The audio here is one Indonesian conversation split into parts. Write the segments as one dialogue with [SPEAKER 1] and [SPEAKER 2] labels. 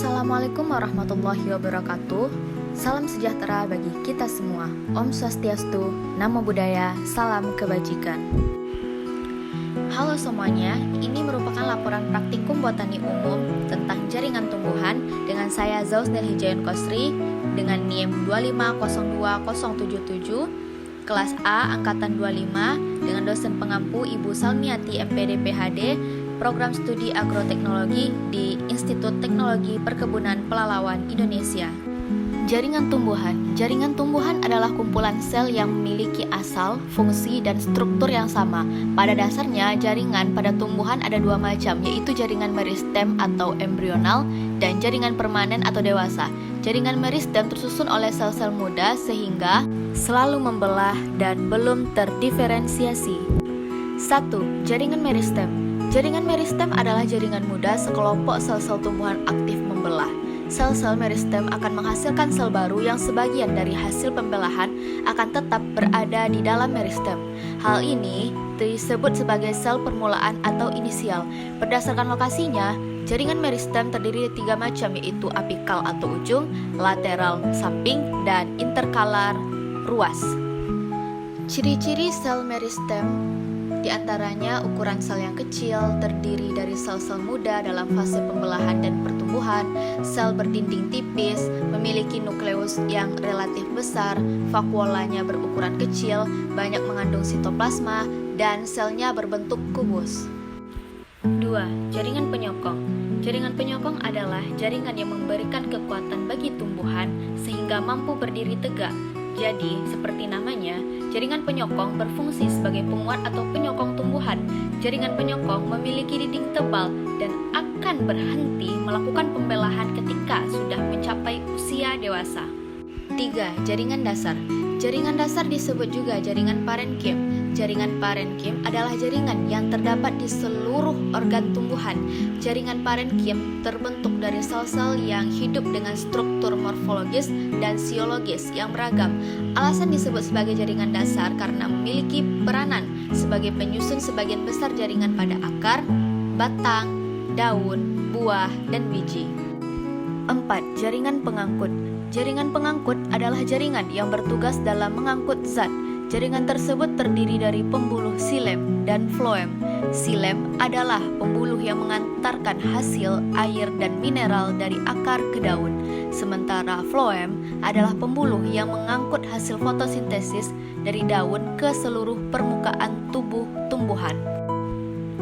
[SPEAKER 1] Assalamualaikum warahmatullahi wabarakatuh. Salam sejahtera bagi kita semua. Om Swastiastu, Namo Buddhaya, salam kebajikan. Halo semuanya, ini merupakan laporan praktikum botani umum tentang jaringan tumbuhan dengan saya Zausnil Hijayon Kosri dengan NIM 2502077, kelas A angkatan 25 dengan dosen pengampu Ibu Salmiati MPD PhD, Program Studi Agroteknologi di Institut Teknologi Perkebunan Pelalawan Indonesia. Jaringan tumbuhan. Jaringan tumbuhan adalah kumpulan sel yang memiliki asal, fungsi, dan struktur yang sama. Pada dasarnya, jaringan pada tumbuhan ada dua macam, yaitu jaringan meristem atau embrional dan jaringan permanen atau dewasa. Jaringan meristem tersusun oleh sel-sel muda sehingga selalu membelah dan belum terdiferensiasi. 1. Jaringan meristem. Jaringan meristem adalah jaringan muda sekelompok sel-sel tumbuhan aktif membelah. Sel-sel meristem akan menghasilkan sel baru yang sebagian dari hasil pembelahan akan tetap berada di dalam meristem. Hal ini disebut sebagai sel permulaan atau inisial. Berdasarkan lokasinya, jaringan meristem terdiri dari tiga macam, yaitu apikal atau ujung, lateral samping, dan interkalar ruas. Ciri-ciri sel meristem di antaranya ukuran sel yang kecil, terdiri dari sel-sel muda dalam fase pembelahan dan pertumbuhan, sel berdinding tipis, memiliki nukleus yang relatif besar, vakuolanya berukuran kecil, banyak mengandung sitoplasma, dan selnya berbentuk kubus. 2. Jaringan penyokong. Jaringan penyokong adalah jaringan yang memberikan kekuatan bagi tumbuhan sehingga mampu berdiri tegak. Jadi, seperti namanya, jaringan penyokong berfungsi sebagai penguat atau penyokong tumbuhan. Jaringan penyokong memiliki dinding tebal dan akan berhenti melakukan pembelahan ketika sudah mencapai usia dewasa. 3. Jaringan dasar. Jaringan dasar disebut juga jaringan parenkim. Jaringan parenkim adalah jaringan yang terdapat di seluruh organ tumbuhan. Jaringan parenkim terbentuk dari sel-sel yang hidup dengan struktur morfologis dan siologis yang beragam. Alasan disebut sebagai jaringan dasar karena memiliki peranan sebagai penyusun sebagian besar jaringan pada akar, batang, daun, buah, dan biji. 4. Jaringan pengangkut. Jaringan pengangkut adalah jaringan yang bertugas dalam mengangkut zat. Jaringan tersebut terdiri dari pembuluh xilem dan floem. Xilem adalah pembuluh yang mengantarkan hasil air dan mineral dari akar ke daun, sementara floem adalah pembuluh yang mengangkut hasil fotosintesis dari daun ke seluruh permukaan tubuh tumbuhan.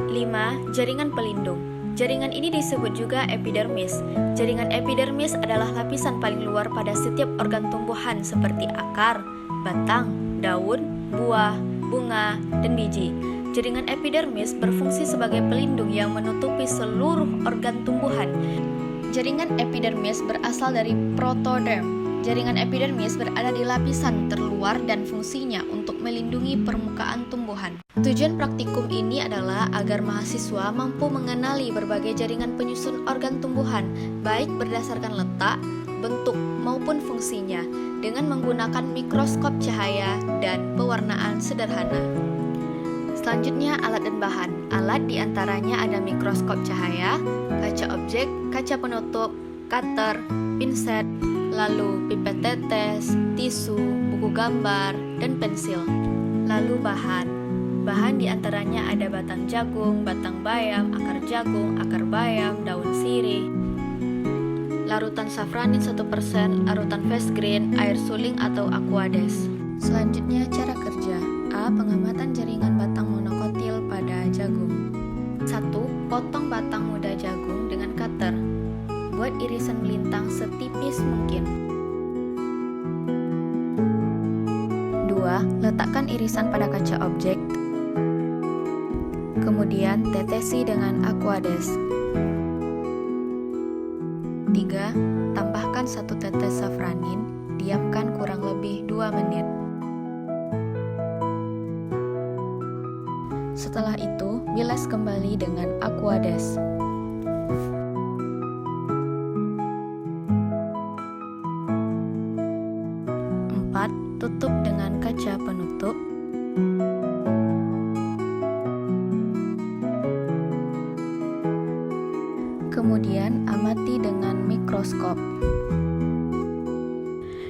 [SPEAKER 1] 5. Jaringan pelindung. Jaringan ini disebut juga epidermis. Jaringan epidermis adalah lapisan paling luar pada setiap organ tumbuhan seperti akar, batang, daun, buah, bunga, dan biji. Jaringan epidermis berfungsi sebagai pelindung yang menutupi seluruh organ tumbuhan. Jaringan epidermis berasal dari protoderm. Jaringan epidermis berada di lapisan terluar dan fungsinya untuk melindungi permukaan tumbuhan. Tujuan praktikum ini adalah agar mahasiswa mampu mengenali berbagai jaringan penyusun organ tumbuhan, baik berdasarkan letak, bentuk, maupun fungsinya, dengan menggunakan mikroskop cahaya dan pewarnaan sederhana. Selanjutnya, alat dan bahan. Alat diantaranya ada mikroskop cahaya, kaca objek, kaca penutup, cutter, pinset, lalu pipet tetes, tisu, buku gambar, dan pensil. Lalu bahan. Bahan diantaranya ada batang jagung, batang bayam, akar jagung, akar bayam, daun sirih, larutan safranin 1%, larutan fast green, air suling atau aquades. Selanjutnya cara kerja. A. Pengamatan jaringan batang monokotil pada jagung. 1. Potong batang muda jagung dengan cutter. Buat irisan melintang setipis mungkin. 2. Letakkan irisan pada kaca objek. Kemudian tetesi dengan aquades. 3. Tambahkan 1 tetes safranin, diamkan kurang lebih 2 menit. Setelah itu, bilas kembali dengan aquades. 4. Tutup dengan kaca penutup. Kemudian amati dengan mikroskop mikroskop.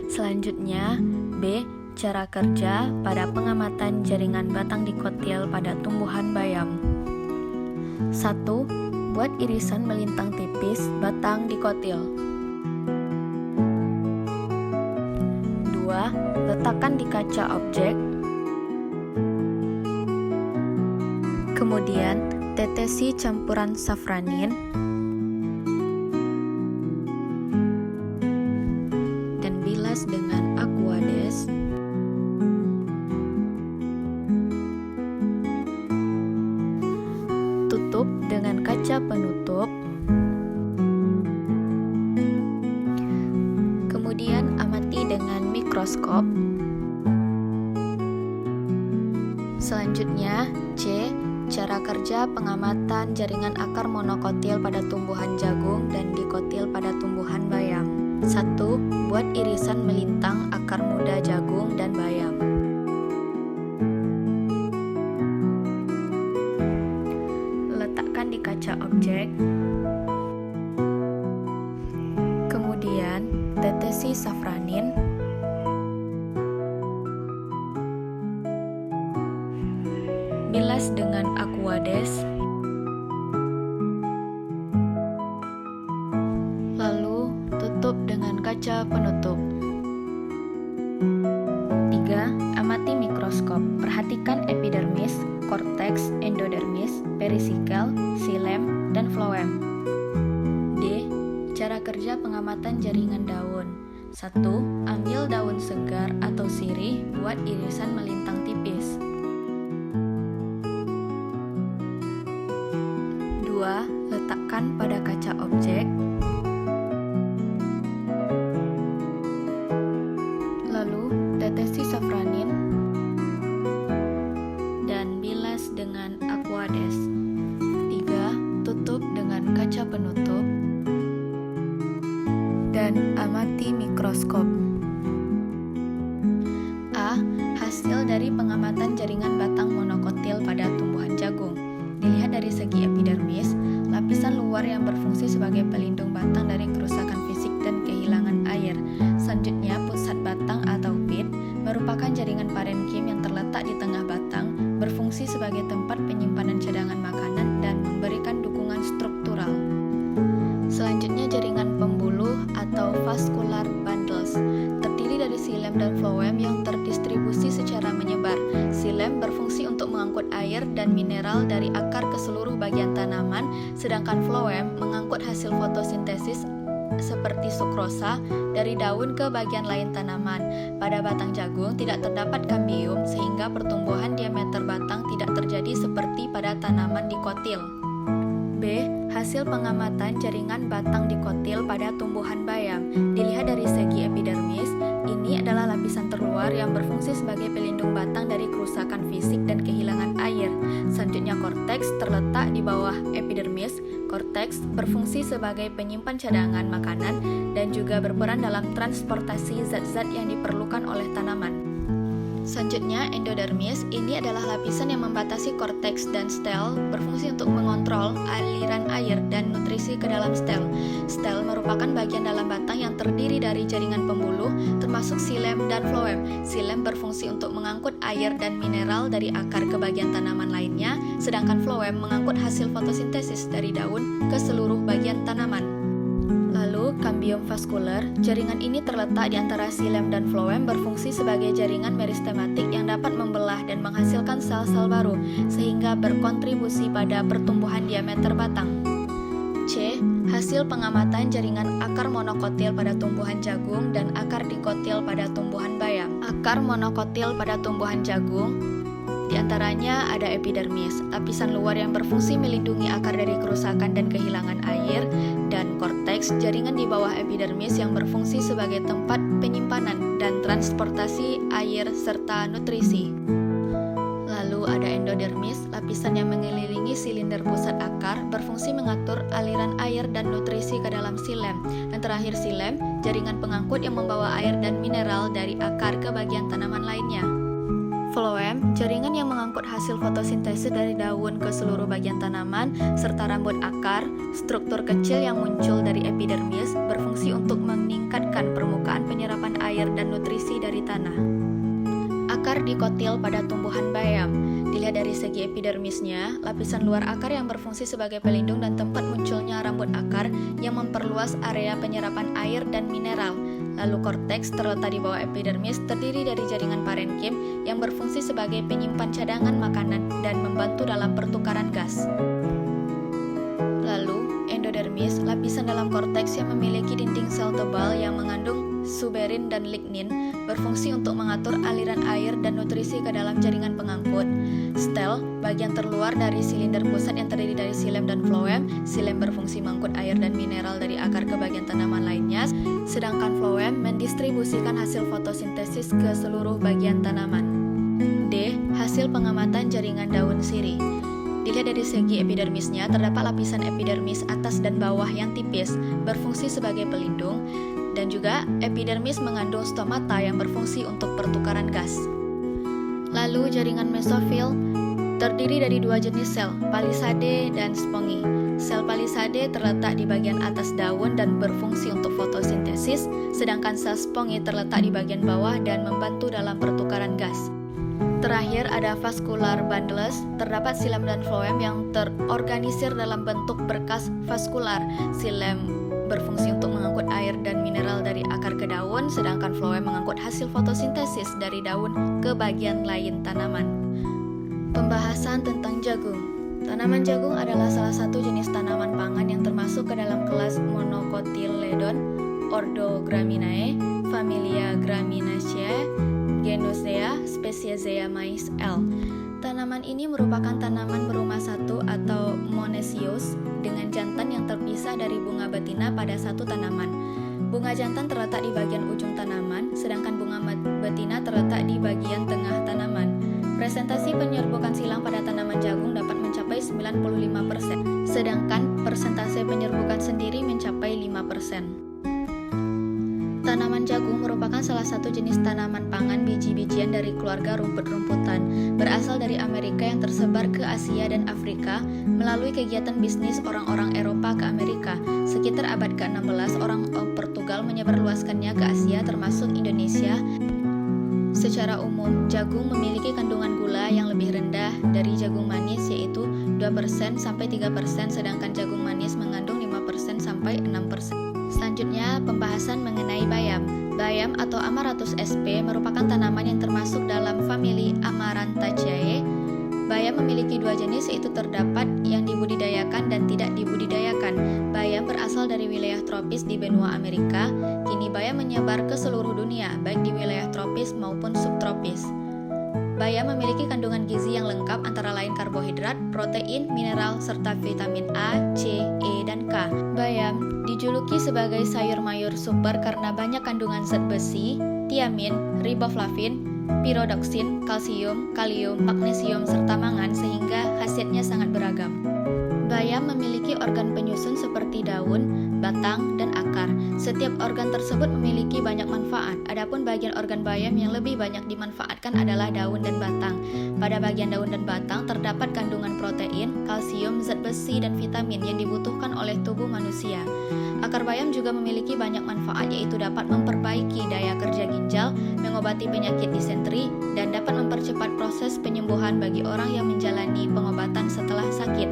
[SPEAKER 1] Selanjutnya, B. Cara kerja pada pengamatan jaringan batang dikotil pada tumbuhan bayam. 1. Buat irisan melintang tipis batang dikotil. 2. Letakkan di kaca objek. Kemudian, tetesi campuran safranin dan bilas dengan aquades. Tutup dengan kaca penutup. Kemudian amati dengan mikroskop. Selanjutnya, C. Cara kerja pengamatan jaringan akar monokotil pada tumbuhan jagung dan dikotil pada tumbuhan bayam. 1. Buat irisan melintang akar muda jagung dan bayam. Letakkan di kaca objek. Kemudian, tetesi safranin. Bilas dengan aquades. Lalu tutup dengan kaca penutup. 3. Amati mikroskop. Perhatikan epidermis, korteks, endodermis, perisikel, xilem, dan floem. D. Cara kerja pengamatan jaringan daun. 1. Ambil daun segar atau sirih buat irisan melintang tipis. 2. Letakkan pada kaca objek. Lalu tetesi safranin dan bilas dengan aquades. 3. Tutup dengan kaca penutup dan amati mikroskop. A. Hasil dari pengamatan jaringan batang monokotil pada tumbuhan jagung. Dilihat dari segi epidermis, lapisan luar yang berfungsi sebagai pelindung batang dari kerusakan fisik dan kehilangan air. Selanjutnya, pusat batang atau pit merupakan jaringan parenkim yang terletak di tengah batang, berfungsi sebagai tempat penyimpanan cadangan makanan dan memberikan dukungan struktural. Selanjutnya, jaringan pembuluh atau vascular bundles terdiri dari xilem dan floem yang terdistribusi secara menyebar. Xilem berfungsi untuk mengangkut air dan mineral dari akar ke seluruh bagian tanaman, sedangkan floem mengangkut hasil fotosintesis seperti sukrosa dari daun ke bagian lain tanaman. Pada batang jagung tidak terdapat kambium sehingga pertumbuhan diameter batang tidak terjadi seperti pada tanaman dikotil. B. Hasil pengamatan jaringan batang dikotil pada tumbuhan bayam. Dilihat dari segi epidermis, ini adalah lapisan terluar yang berfungsi sebagai pelindung batang dari kerusakan fisik dan kehilangan air. Selanjutnya, korteks terletak di bawah epidermis. Korteks berfungsi sebagai penyimpan cadangan makanan dan juga berperan dalam transportasi zat-zat yang diperlukan oleh tanaman. Selanjutnya, endodermis. Ini adalah lapisan yang membatasi korteks dan stel, berfungsi untuk mengontrol aliran air dan nutrisi ke dalam stel. Stel merupakan bagian dalam batang yang terdiri dari jaringan pembuluh, termasuk xilem dan floem. Xilem berfungsi untuk mengangkut air dan mineral dari akar ke bagian tanaman lainnya, sedangkan floem mengangkut hasil fotosintesis dari daun ke seluruh bagian tanaman. Lalu, kambium vaskular. Jaringan ini terletak di antara xilem dan floem, berfungsi sebagai jaringan meristematik yang dapat membelah dan menghasilkan sel-sel baru, sehingga berkontribusi pada pertumbuhan diameter batang. C. Hasil pengamatan jaringan akar monokotil pada tumbuhan jagung dan akar dikotil pada tumbuhan bayam. Akar monokotil pada tumbuhan jagung, di antaranya ada epidermis, lapisan luar yang berfungsi melindungi akar dari kerusakan dan kehilangan air, dan korteks, jaringan di bawah epidermis yang berfungsi sebagai tempat penyimpanan dan transportasi air serta nutrisi. Lalu ada endodermis, lapisan yang mengelilingi silinder pusat akar, berfungsi mengatur aliran air dan nutrisi ke dalam xilem. Dan terakhir xilem, jaringan pengangkut yang membawa air dan mineral dari akar ke bagian tanaman lainnya. Phloem, jaringan yang mengangkut hasil fotosintesis dari daun ke seluruh bagian tanaman, serta rambut akar, struktur kecil yang muncul dari epidermis, berfungsi untuk meningkatkan permukaan penyerapan air dan nutrisi dari tanah. Akar dikotil pada tumbuhan bayam. Dilihat dari segi epidermisnya, lapisan luar akar yang berfungsi sebagai pelindung dan tempat munculnya rambut akar yang memperluas area penyerapan air dan mineral. Lalu korteks terletak di bawah epidermis terdiri dari jaringan parenkim yang berfungsi sebagai penyimpan cadangan makanan dan membantu dalam pertukaran gas. Lalu, endodermis, lapisan dalam korteks yang memiliki dinding sel tebal yang mengandung suberin dan lignin, berfungsi untuk mengatur aliran air dan nutrisi ke dalam jaringan pengangkut. Stel, bagian terluar dari silinder pusat yang terdiri dari xilem dan phloem. Xilem berfungsi mengangkut air dan mineral dari akar ke bagian tanaman lainnya, sedangkan phloem mendistribusikan hasil fotosintesis ke seluruh bagian tanaman. D. Hasil pengamatan jaringan daun sirih. Dilihat dari segi epidermisnya, terdapat lapisan epidermis atas dan bawah yang tipis, berfungsi sebagai pelindung, dan juga epidermis mengandung stomata yang berfungsi untuk pertukaran gas. Lalu jaringan mesofil terdiri dari dua jenis sel, palisade dan spongi. Sel palisade terletak di bagian atas daun dan berfungsi untuk fotosintesis, sedangkan sel spongi terletak di bagian bawah dan membantu dalam pertukaran gas. Terakhir ada vascular bundles, terdapat xilem dan phloem yang terorganisir dalam bentuk berkas vaskular. Xilem berfungsi untuk mengangkut air dan mineral dari akar ke daun, sedangkan phloem mengangkut hasil fotosintesis dari daun ke bagian lain tanaman. Pembahasan tentang jagung. Tanaman jagung adalah salah satu jenis tanaman pangan yang termasuk ke dalam kelas Monocotyledon, ordo Graminae, familia Graminaceae, genus Zea, spesies Zea mais L. Tanaman ini merupakan tanaman berumah satu atau monoecious dengan jantan yang terpisah dari bunga betina pada satu tanaman. Bunga jantan terletak di bagian ujung tanaman, sedangkan bunga betina terletak di bagian tengah tanaman. Presentasi penyerbukan silang pada tanaman jagung dapat mencapai 95%, sedangkan persentase penyerbukan sendiri mencapai 5%. Tanaman jagung merupakan salah satu jenis tanaman pangan biji-bijian dari keluarga rumput-rumputan, berasal dari Amerika yang tersebar ke Asia dan Afrika melalui kegiatan bisnis orang-orang Eropa ke Amerika. Sekitar abad ke-16, orang Portugal menyebarluaskannya ke Asia termasuk Indonesia. Secara umum, jagung memiliki kandungan gula yang lebih rendah dari jagung manis, yaitu 2% sampai 3%, sedangkan jagung manis mengandung 5% sampai 6%. Selanjutnya, pembahasan mengenai bayam. Bayam atau Amaranthus sp merupakan tanaman yang termasuk dalam famili Amarantaceae. Bayam memiliki dua jenis, yaitu terdapat yang dibudidayakan dan tidak dibudidayakan. Bayam berasal dari wilayah tropis di benua Amerika. Kini bayam menyebar ke seluruh dunia, baik di wilayah tropis maupun subtropis. Bayam memiliki kandungan gizi yang lengkap antara lain karbohidrat, protein, mineral, serta vitamin A, C, E, dan K. Bayam dijuluki sebagai sayur mayur super karena banyak kandungan zat besi, tiamin, riboflavin, pyridoxine, kalsium, kalium, magnesium, serta mangan sehingga khasiatnya sangat beragam. Bayam memiliki organ penyusun seperti daun, batang, dan akar. Setiap organ tersebut memiliki banyak manfaat. Adapun bagian organ bayam yang lebih banyak dimanfaatkan adalah daun dan batang. Pada bagian daun dan batang terdapat kandungan protein, kalsium, zat besi, dan vitamin yang dibutuhkan oleh tubuh manusia. Akar bayam juga memiliki banyak manfaat, yaitu dapat memperbaiki daya kerja ginjal, mengobati penyakit disentri, dan dapat mempercepat proses penyembuhan bagi orang yang menjalani pengobatan setelah sakit.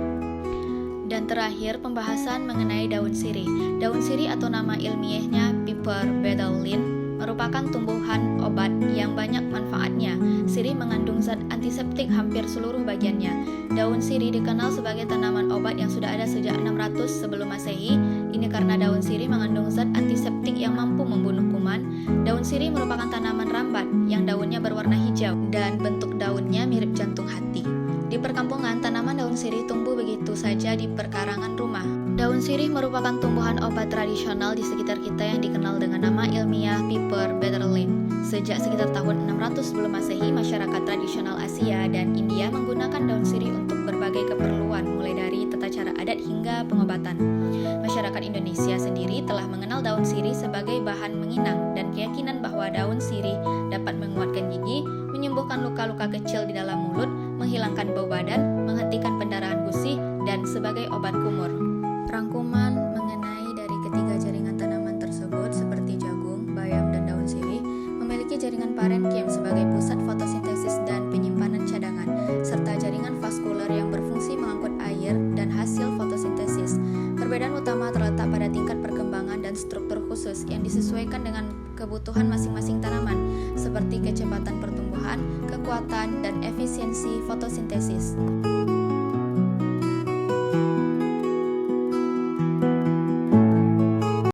[SPEAKER 1] Dan terakhir, pembahasan mengenai daun sirih. Daun sirih atau nama ilmiahnya Piper beetlein merupakan tumbuhan obat yang banyak manfaatnya. Sirih mengandung zat antiseptik hampir seluruh bagiannya. Daun sirih dikenal sebagai tanaman obat yang sudah ada sejak 600 sebelum Masehi. Ini karena daun sirih mengandung zat antiseptik yang mampu membunuh kuman. Daun sirih merupakan tanaman rambat yang daunnya berwarna hijau dan bentuk daunnya mirip jantung hati. Di perkampungan, tanaman daun sirih tumbuh begitu saja di perkarangan rumah. Daun sirih merupakan tumbuhan obat tradisional di sekitar kita yang dikenal dengan nama ilmiah Piper beetlein. Sejak sekitar tahun 600 sebelum Masehi, masyarakat tradisional Asia dan India menggunakan daun sirih untuk berbagai keperluan, mulai dari tata cara adat hingga pengobatan. Masyarakat Indonesia sendiri telah mengenal daun sirih sebagai bahan menginang dan keyakinan bahwa daun sirih dapat menguatkan gigi, menyembuhkan menyembuhkan luka-luka kecil di dalam mulut, menghilangkan bau badan, menghentikan pendarahan gusi, dan sebagai obat kumur. Rangkuman mengenai dari ketiga jaringan tanaman tersebut seperti jagung, bayam, dan daun sirih memiliki jaringan parenkim sebagai pusat fotosintesis dan penyimpanan cadangan, serta jaringan vaskuler yang berfungsi mengangkut air dan hasil fotosintesis. Perbedaan utama terletak pada tingkat perkembangan dan struktur khusus yang disesuaikan dengan kebutuhan masing-masing tanaman, seperti kecepatan pertumbuhan, kekuatan, dan efisiensi fotosintesis.